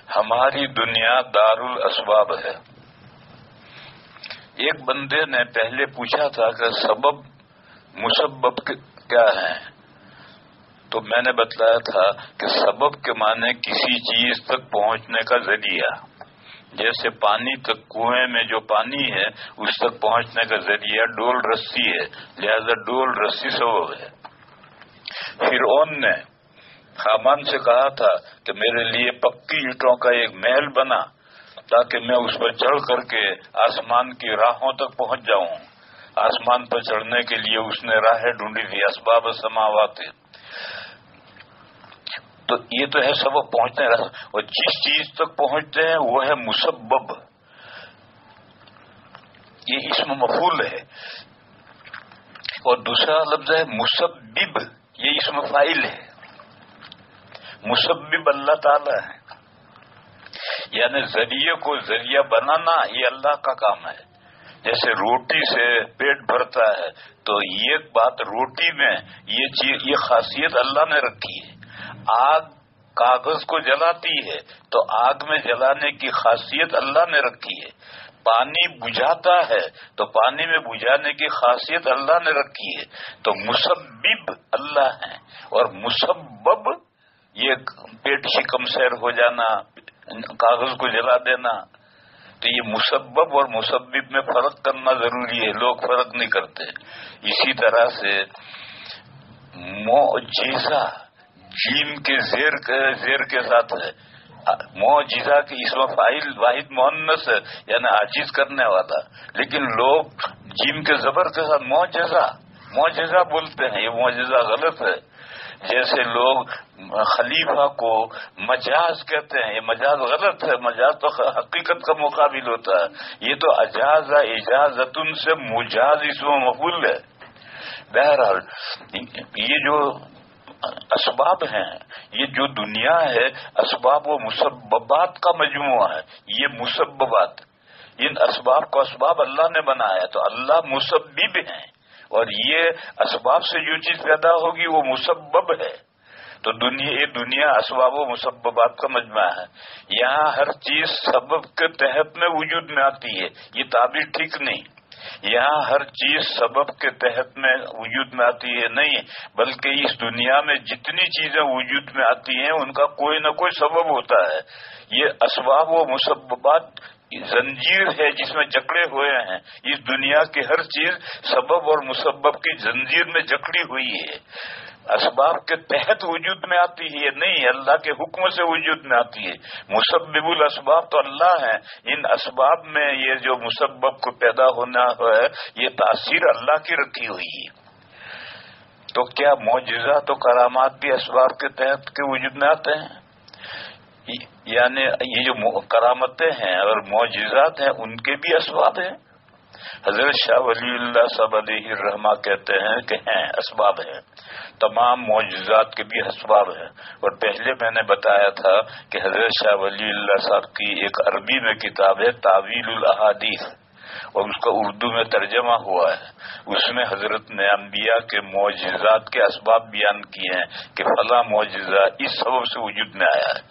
ہماری دنیا دار الاسباب ہے۔ ایک بندے نے پہلے پوچھا تھا کہ سبب مسبب کیا ہے، تو میں نے بتلایا تھا کہ سبب کے معنی کسی چیز تک پہنچنے کا ذریعہ، جیسے پانی تک، کنویں میں جو پانی ہے اس تک پہنچنے کا ذریعہ ڈول رسی ہے، لہذا ڈول رسی سبب ہے۔ فرعون نے حامان سے کہا تھا کہ میرے لیے پکی اینٹوں کا ایک محل بنا تاکہ میں اس پر چڑھ کر کے آسمان کی راہوں تک پہنچ جاؤں۔ آسمان پر چڑھنے کے لیے اس نے راہیں ڈھونڈی تھی، اسباب السماوات۔ تو یہ تو ہے سبب پہنچنے، اور جس چیز تک پہنچتے ہیں وہ ہے مسبب، یہ اسم مفعول ہے۔ اور دوسرا لفظ ہے مسبب، یہ اسم فاعل ہے۔ مسبب اللہ تعالی ہے، یعنی ذریعے کو ذریعہ بنانا یہ اللہ کا کام ہے۔ جیسے روٹی سے پیٹ بھرتا ہے تو یہ بات روٹی میں یہ خاصیت اللہ نے رکھی ہے۔ آگ کاغذ کو جلاتی ہے تو آگ میں جلانے کی خاصیت اللہ نے رکھی ہے۔ پانی بجھاتا ہے تو پانی میں بجھانے کی خاصیت اللہ نے رکھی ہے۔ تو مسبب اللہ ہے، اور مسبب یہ پیٹ شکم سیر ہو جانا، کاغذ کو جلا دینا۔ تو یہ مسبب اور مسبب میں فرق کرنا ضروری ہے، لوگ فرق نہیں کرتے۔ اسی طرح سے معجزہ جیم کے زیر کے ساتھ ہے، معجزہ کی اسم فاعل واحد مؤنث ہے، یعنی عاجز کرنے والا، لیکن لوگ جیم کے زبر کے ساتھ معجزہ بولتے ہیں، یہ معجزہ غلط ہے۔ جیسے لوگ خلیفہ کو مجاز کہتے ہیں، یہ مجاز غلط ہے، مجاز تو حقیقت کا مقابل ہوتا ہے۔ یہ تو اجاز اجازتن سے مجاز اسم مفعول ہے۔ بہرحال یہ جو اسباب ہیں، یہ جو دنیا ہے اسباب و مسببات کا مجموعہ ہے۔ یہ مسببات، ان اسباب کو اسباب اللہ نے بنایا، تو اللہ مسبب ہیں، اور یہ اسباب سے جو چیز پیدا ہوگی وہ مسبب ہے۔ تو یہ دنیا اسباب و مسببات کا مجموعہ ہے۔ یہاں ہر چیز سبب کے تحت میں وجود میں آتی ہے، یہ تعبیر ٹھیک نہیں۔ یہاں ہر چیز سبب کے تحت میں وجود میں آتی ہے نہیں، بلکہ اس دنیا میں جتنی چیزیں وجود میں آتی ہیں ان کا کوئی نہ کوئی سبب ہوتا ہے۔ یہ اسباب و مسببات زنجیر ہے جس میں جکڑے ہوئے ہیں۔ اس دنیا کی ہر چیز سبب اور مسبب کی زنجیر میں جکڑی ہوئی ہے، اسباب کے تحت وجود میں آتی ہے نہیں، اللہ کے حکم سے وجود میں آتی ہے۔ مسبب الاسباب تو اللہ ہیں، ان اسباب میں یہ جو مسبب کو پیدا ہونا ہے یہ تاثیر اللہ کی رکھی ہوئی ہے۔ تو کیا معجزات و کرامات بھی اسباب کے تحت کے وجود میں آتے ہیں؟ یعنی یہ جو کرامتیں ہیں اور معجزات ہیں ان کے بھی اسباب ہیں۔ حضرت شاہ ولی اللہ صاحب علیہ الرحمہ کہتے ہیں کہ ہیں، اسباب ہیں، تمام معجزات کے بھی اسباب ہیں۔ اور پہلے میں نے بتایا تھا کہ حضرت شاہ ولی اللہ صاحب کی ایک عربی میں کتاب ہے تعویل الاحادیث، اور اس کا اردو میں ترجمہ ہوا ہے۔ اس میں حضرت نے انبیاء کے معجزات کے اسباب بیان کیے ہیں کہ فلاں معجزہ اس سبب سے وجود میں آیا ہے۔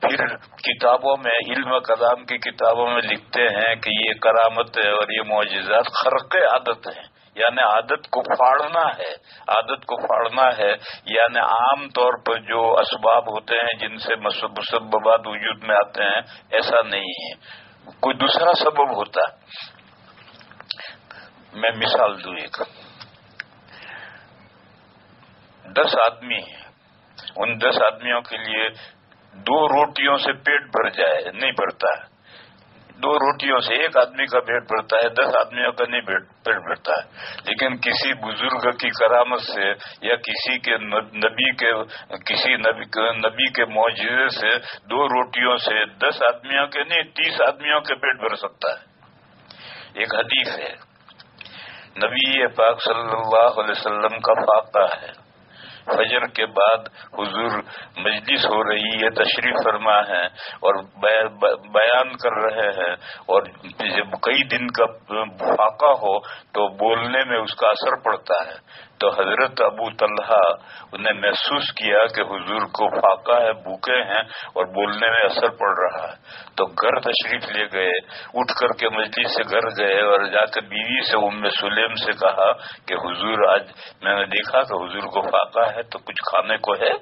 پھر کتابوں میں، علم کلام کی کتابوں میں لکھتے ہیں کہ یہ کرامت اور یہ معجزات خرق عادت ہیں، یعنی عادت کو پھاڑنا ہے۔ عادت کو پھاڑنا ہے یعنی عام طور پر جو اسباب ہوتے ہیں جن سے مسببات وجود میں آتے ہیں ایسا نہیں ہے، کوئی دوسرا سبب ہوتا ہے۔ میں مثال دوں، ایک 10 آدمی ہیں، ان 10 آدمیوں کے لیے 2 روٹیوں سے پیٹ بھر جائے، نہیں بھرتا ہے۔ 2 روٹیوں سے ایک آدمی کا پیٹ بھرتا ہے، 10 آدمیوں کا نہیں پیٹ بھرتا ہے۔ لیکن کسی بزرگ کی کرامت سے یا کسی نبی کے معجزے سے 2 روٹیوں سے 10 آدمیوں کے نہیں 30 آدمیوں کے پیٹ بھر سکتا ہے۔ ایک حدیث ہے، نبی پاک صلی اللہ علیہ وسلم کا فاقہ ہے، فجر کے بعد حضور مجلس ہو رہی ہے، تشریف فرما ہے اور بیان کر رہے ہیں، اور جب کئی دن کا فاقہ ہو تو بولنے میں اس کا اثر پڑتا ہے۔ تو حضرت ابو طلحہ نے محسوس کیا کہ حضور کو فاقہ ہے، بھوکے ہیں اور بولنے میں اثر پڑ رہا ہے، تو گھر تشریف لے گئے، اٹھ کر کے مجلس سے گھر گئے اور جا کے بیوی سے ام سلیم سے کہا کہ حضور آج میں نے دیکھا کہ حضور کو فاقہ ہے تو کچھ کھانے کو ہے؟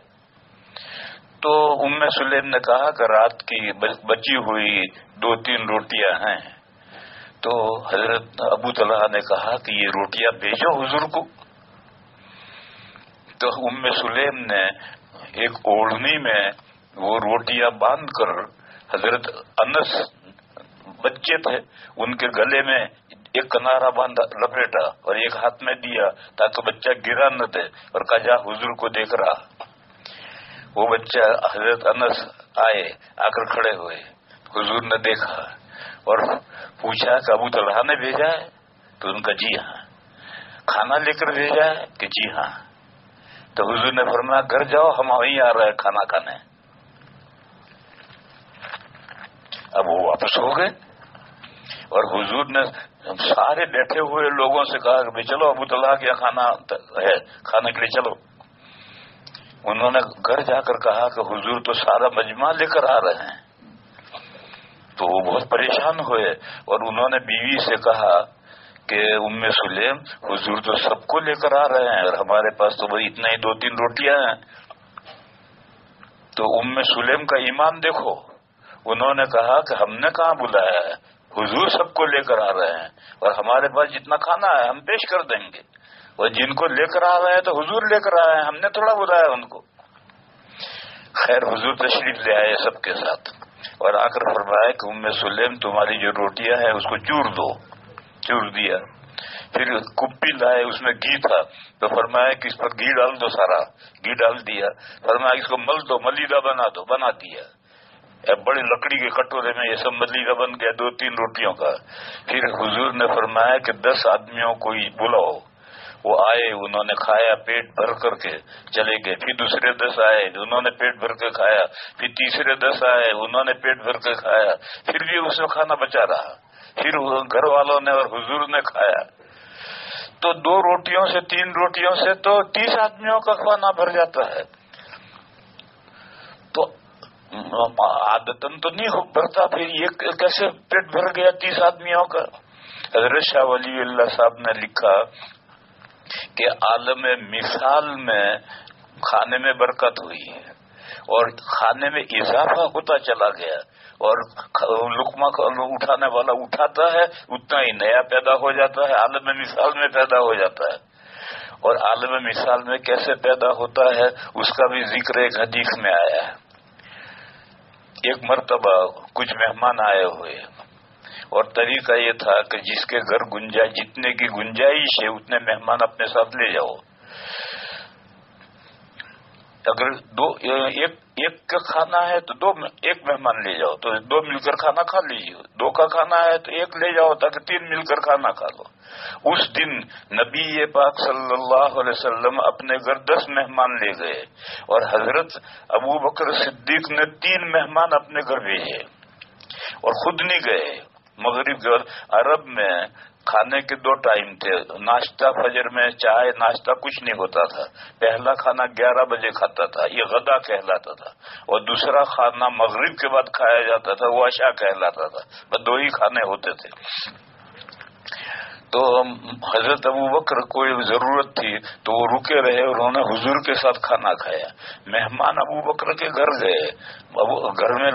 تو ام سلیم نے کہا کہ رات کی بچی ہوئی 2-3 روٹیاں ہیں۔ تو حضرت ابو طلحہ نے کہا کہ یہ روٹیاں بھیجو حضور کو۔ تو ام سلیم نے ایک اوڑھنی میں وہ روٹیاں باندھ کر، حضرت انس بچے تھے ان کے گلے میں ایک کنارا باندھا لپیٹا اور ایک ہاتھ میں دیا تاکہ بچہ گرا نہ دے، اور کہا جا حضور کو دیکھ رہا۔ وہ بچہ حضرت انس آئے، آ کر کھڑے ہوئے، حضور نے دیکھا اور پوچھا کہ ابو طلحہ نے بھیجا ہے؟ تو ان کا جی ہاں۔ کھانا لے کر بھیجا ہے کہ جی ہاں؟ تو حضور نے فرمایا گھر جاؤ، ہم وہیں آ رہے ہیں کھانا کھانے۔ اب وہ واپس ہو گئے اور حضور نے سارے بیٹھے ہوئے لوگوں سے کہا کہ چلو ابو طلحہ کے کھانا ہے، کھانے کے لیے چلو۔ انہوں نے گھر جا کر کہا کہ حضور تو سارا مجمع لے کر آ رہے ہیں۔ تو وہ بہت پریشان ہوئے اور انہوں نے بیوی سے کہا کہ ام سلیم حضور تو سب کو لے کر آ رہے ہیں اور ہمارے پاس تو وہی اتنا ہی 2-3 روٹیاں ہیں۔ تو ام سلیم کا ایمان دیکھو، انہوں نے کہا کہ ہم نے کہاں بلایا ہے، حضور سب کو لے کر آ رہے ہیں اور ہمارے پاس جتنا کھانا ہے ہم پیش کر دیں گے، اور جن کو لے کر آ رہے ہیں تو حضور لے کر آئے ہیں، ہم نے تھوڑا بلایا ان کو۔ خیر حضور تشریف لے آئے سب کے ساتھ اور آ کر فرمایا کہ ام سلیم تمہاری جو روٹیاں ہیں اس کو چور دو۔ چور دیا، پھر کپی لائے، اس میں گھی تھا، تو فرمایا کہ اس پر گھی ڈال دو، سارا گھی ڈال دیا، فرمایا اس کو مل دو، ملیدہ بنا دو، بنا دیا۔ بڑی لکڑی کے کٹورے میں یہ سب ملیدہ بن گیا 2-3 روٹیوں کا۔ پھر حضور نے فرمایا کہ 10 آدمیوں کو بلاؤ، وہ آئے، انہوں نے کھایا پیٹ بھر کر کے چلے گئے، پھر دوسرے 10 آئے، انہوں نے پیٹ بھر کے کھایا، پھر تیسرے 10 آئے، انہوں نے پیٹ بھر کے کھایا، پھر بھی اس میں کھانا بچا رہا، پھر گھر والوں نے اور حضور نے کھایا۔ تو 2 روٹیوں سے 3 روٹیوں سے تو 30 آدمیوں کا کھانا بھر جاتا ہے۔ تو عادتاً تو نہیں بھرتا، پھر یہ کیسے پیٹ بھر گیا 30 آدمیوں کا؟ حضرت شاہ ولی اللہ صاحب نے لکھا کہ عالم مثال میں کھانے میں برکت ہوئی ہے اور کھانے میں اضافہ ہوتا چلا گیا، اور لقمہ اٹھانے والا اٹھاتا ہے اتنا ہی نیا پیدا ہو جاتا ہے، عالم مثال میں پیدا ہو جاتا ہے۔ اور عالم مثال میں کیسے پیدا ہوتا ہے اس کا بھی ذکر ایک حدیث میں آیا ہے۔ ایک مرتبہ کچھ مہمان آئے ہوئے اور طریقہ یہ تھا کہ جس کے گھر جتنے کی گنجائش ہے اتنے مہمان اپنے ساتھ لے جاؤ۔ اگر ایک کا کھانا ہے تو ایک مہمان لے جاؤ تو 2 مل کر کھانا کھا لیجیے، 2 کا کھانا ہے تو 1 لے جاؤ تاکہ 3 مل کر کھانا کھا لو۔ اس دن نبی پاک صلی اللہ علیہ وسلم اپنے گھر 10 مہمان لے گئے اور حضرت ابو بکر صدیق نے 3 مہمان اپنے گھر بھیجے اور خود نہیں گئے۔ مغرب کے عرب میں کھانے کے 2 ٹائم تھے، ناشتہ فجر میں چائے ناشتہ کچھ نہیں ہوتا تھا، پہلا کھانا 11 بجے کھاتا تھا، یہ غدا کہلاتا تھا، اور دوسرا کھانا مغرب کے بعد کھایا جاتا تھا، وہ عشاء کہلاتا تھا، بس 2 ہی کھانے ہوتے تھے۔ تو حضرت ابو بکر کوئی ضرورت تھی تو وہ رکے رہے، انہوں نے حضور کے ساتھ کھانا کھایا۔ مہمان ابو بکر کے گھر گئے، گھر میں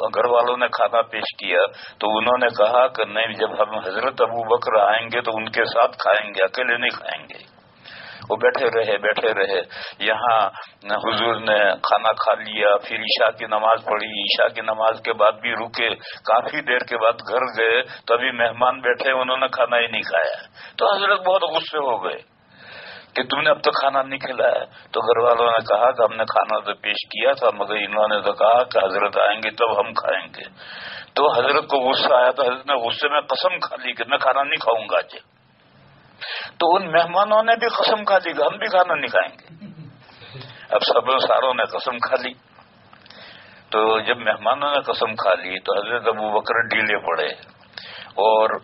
گھر والوں نے کھانا پیش کیا تو انہوں نے کہا کہ نہیں، جب ہم حضرت ابو بکر آئیں گے تو ان کے ساتھ کھائیں گے، اکیلے نہیں کھائیں گے۔ وہ بیٹھے رہے، یہاں حضور نے کھانا کھا لیا، پھر عشاء کی نماز پڑھی، عشاء کی نماز کے بعد بھی رکے، کافی دیر کے بعد گھر گئے تو ابھی مہمان بیٹھے، انہوں نے کھانا ہی نہیں کھایا۔ تو حضرت بہت غصے ہو گئے کہ تم نے اب تک کھانا نہیں کھلایا۔ تو گھر والوں نے کہا کہ ہم نے کھانا تو پیش کیا تھا مگر انہوں نے تو کہا کہ حضرت آئیں گے تب ہم کھائیں گے۔ تو حضرت کو غصہ آیا تو حضرت نے غصے میں قسم کھا لی کہ میں کھانا نہیں کھاؤں گا آج۔ تو ان مہمانوں نے بھی قسم کھا لی کہ ہم بھی کھانا نہیں کھائیں گے۔ اب ساروں نے قسم کھا لی۔ تو جب مہمانوں نے قسم کھا لی تو حضرت ابو بکر ڈھیلے پڑے اور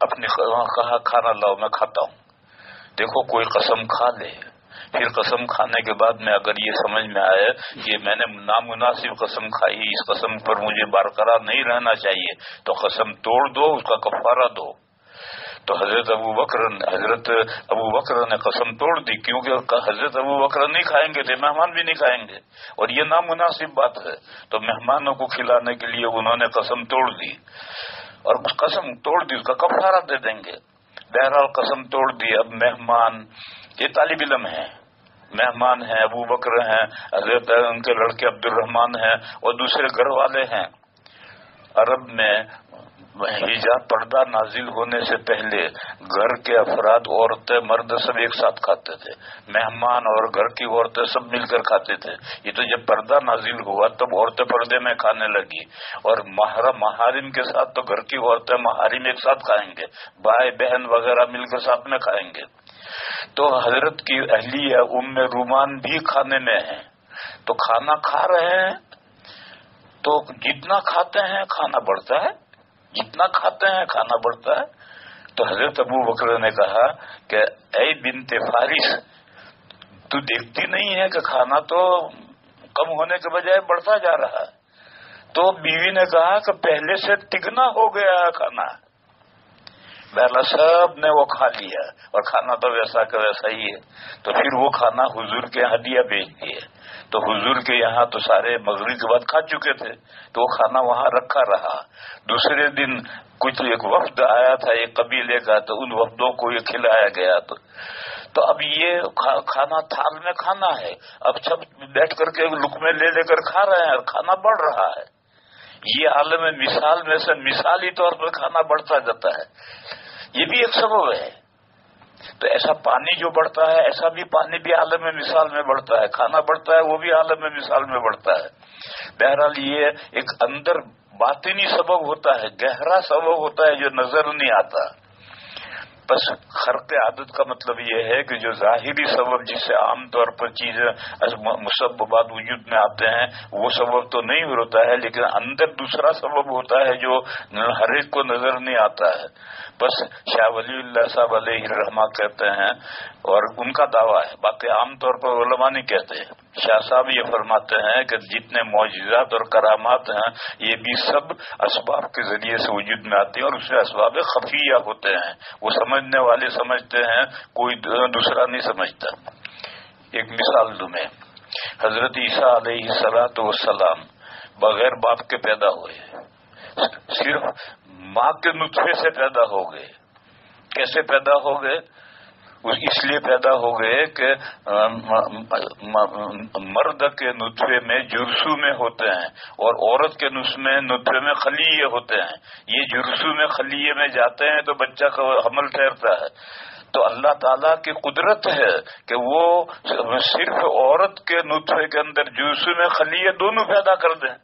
اپنی کہا کھانا لاؤ میں کھاتا ہوں۔ دیکھو کوئی قسم کھا لے، پھر قسم کھانے کے بعد میں اگر یہ سمجھ میں آئے کہ میں نے نامناسب قسم کھائی، اس قسم پر مجھے برقرار نہیں رہنا چاہیے، تو قسم توڑ دو، اس کا کفارہ دو۔ تو حضرت ابو بکر نے قسم توڑ دی، کیونکہ حضرت ابو بکر نہیں کھائیں گے تھے، مہمان بھی نہیں کھائیں گے، اور یہ نامناسب بات ہے، تو مہمانوں کو کھلانے کے لیے انہوں نے قسم توڑ دی، اور قسم توڑ دی اس کا کفارہ دے دیں گے۔ بہرحال قسم توڑ دی۔ اب مہمان یہ طالب علم ہیں، مہمان ہیں، ابو بکر ہیں، حضرت ان کے لڑکے عبد الرحمان ہیں، اور دوسرے گھر والے ہیں۔ عرب میں حجاب پردہ نازل ہونے سے پہلے گھر کے افراد، عورتیں مرد سب ایک ساتھ کھاتے تھے، مہمان اور گھر کی عورتیں سب مل کر کھاتے تھے۔ یہ تو جب پردہ نازل ہوا تب عورتیں پردے میں کھانے لگی، اور محارم کے ساتھ تو گھر کی عورتیں محارم ایک ساتھ کھائیں گے، بھائی بہن وغیرہ مل کر ساتھ میں کھائیں گے۔ تو حضرت کی اہلیہ ام رومان بھی کھانے میں ہیں، تو کھانا کھا رہے ہیں، تو جتنا کھاتے ہیں کھانا بڑھتا ہے، جتنا کھاتے ہیں کھانا بڑھتا ہے۔ تو حضرت ابو بکر نے کہا کہ اے بنت فارس، تو دیکھتی نہیں ہے کہ کھانا تو کم ہونے کے بجائے بڑھتا جا رہا ہے؟ تو بیوی نے کہا کہ پہلے سے تگنا ہو گیا ہے کھانا۔ بہرحال سب نے وہ کھا لیا، اور کھانا تو ویسا کا ویسا ہی ہے۔ تو پھر وہ کھانا حضور کے ہدیہ بھیج دیے، تو حضور کے یہاں تو سارے مغرب کے بعد کھا چکے تھے، تو وہ کھانا وہاں رکھا رہا۔ دوسرے دن کچھ ایک وفد آیا تھا ایک قبیلے کا، تو ان وفدوں کو یہ کھلایا گیا۔ تو اب یہ کھانا تھال میں کھانا ہے، اب سب بیٹھ کر کے لقمے لے لے کر کھا رہے ہیں، اور کھانا بڑھ رہا ہے۔ یہ عالم مثال میں سے مثالی طور پر کھانا بڑھتا جاتا ہے، یہ بھی ایک سبب ہے۔ تو ایسا پانی جو بڑھتا ہے، ایسا بھی پانی بھی عالم مثال میں بڑھتا ہے، کھانا بڑھتا ہے وہ بھی عالم مثال میں بڑھتا ہے۔ بہرحال یہ ایک اندر باطنی سبب ہوتا ہے، گہرا سبب ہوتا ہے جو نظر نہیں آتا۔ بس خرق عادت کا مطلب یہ ہے کہ جو ظاہری سبب جس سے عام طور پر چیزیں مسببات وجود میں آتے ہیں، وہ سبب تو نہیں ہوتا ہے، لیکن اندر دوسرا سبب ہوتا ہے جو ہر ایک کو نظر نہیں آتا ہے۔ بس شاہ ولی اللہ صاحب علیہ الرحمہ کہتے ہیں، اور ان کا دعویٰ ہے، باقی عام طور پر علماء نہیں کہتے ہیں۔ شاہ صاحب یہ فرماتے ہیں کہ جتنے معجزات اور کرامات ہیں، یہ بھی سب اسباب کے ذریعے سے وجود میں آتی ہیں، اور اس میں اسباب خفیہ ہوتے ہیں، وہ سمجھنے والے سمجھتے ہیں، کوئی دوسرا نہیں سمجھتا۔ ایک مثال دوں میں، حضرت عیسیٰ علیہ السلام بغیر باپ کے پیدا ہوئے، صرف ماں کے نطفے سے پیدا ہو گئے۔ کیسے پیدا ہو گئے؟ اس لیے پیدا ہو گئے کہ مرد کے نطفے میں جرثومے میں ہوتے ہیں، اور عورت کے نطفے میں خلیے ہوتے ہیں۔ یہ جرثومے میں خلیے میں جاتے ہیں تو بچہ کا حمل ٹھہرتا ہے۔ تو اللہ تعالیٰ کی قدرت ہے کہ وہ صرف عورت کے نطفے کے اندر جرثومے میں خلیے دونوں پیدا کر دیں۔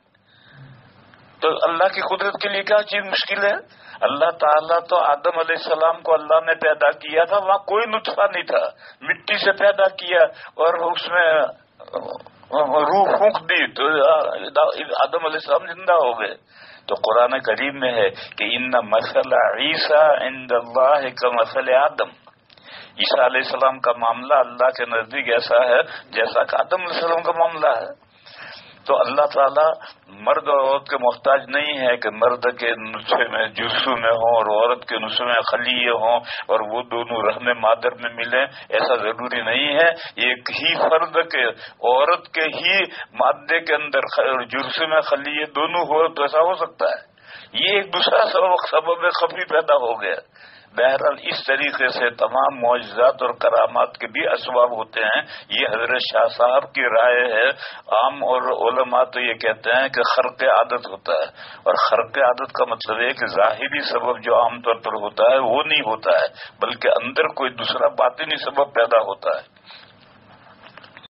تو اللہ کی قدرت کے لیے کیا چیز مشکل ہے؟ اللہ تعالیٰ تو آدم علیہ السلام کو اللہ نے پیدا کیا تھا، وہاں کوئی نطفہ نہیں تھا، مٹی سے پیدا کیا اور اس میں روح پھونک دی تو آدم علیہ السلام زندہ ہو گئے۔ تو قرآن کریم میں ہے کہ ان مثل عیسیٰ عند اللہ کمثل آدم، عیسیٰ علیہ السلام کا معاملہ اللہ کے نزدیک ایسا ہے جیسا کہ آدم علیہ السلام کا معاملہ ہے۔ تو اللہ تعالیٰ مرد اور عورت کے محتاج نہیں ہے کہ مرد کے نطفے میں جرثومے میں ہوں اور عورت کے نطفے میں خلیے ہوں اور وہ دونوں رحم مادر میں ملیں، ایسا ضروری نہیں ہے۔ ایک ہی فرد کے عورت کے ہی مادے کے اندر جرثومے میں خلیے دونوں ہو تو ایسا ہو سکتا ہے۔ یہ ایک دوسرا سبب خفی پیدا ہو گیا۔ بہرحال اس طریقے سے تمام معجزات اور کرامات کے بھی اسباب ہوتے ہیں۔ یہ حضرت شاہ صاحب کی رائے ہے۔ عام اور علماء تو یہ کہتے ہیں کہ خرق عادت ہوتا ہے، اور خرق عادت کا مطلب ہے کہ ظاہری سبب جو عام طور پر ہوتا ہے وہ نہیں ہوتا ہے، بلکہ اندر کوئی دوسرا باطنی سبب پیدا ہوتا ہے۔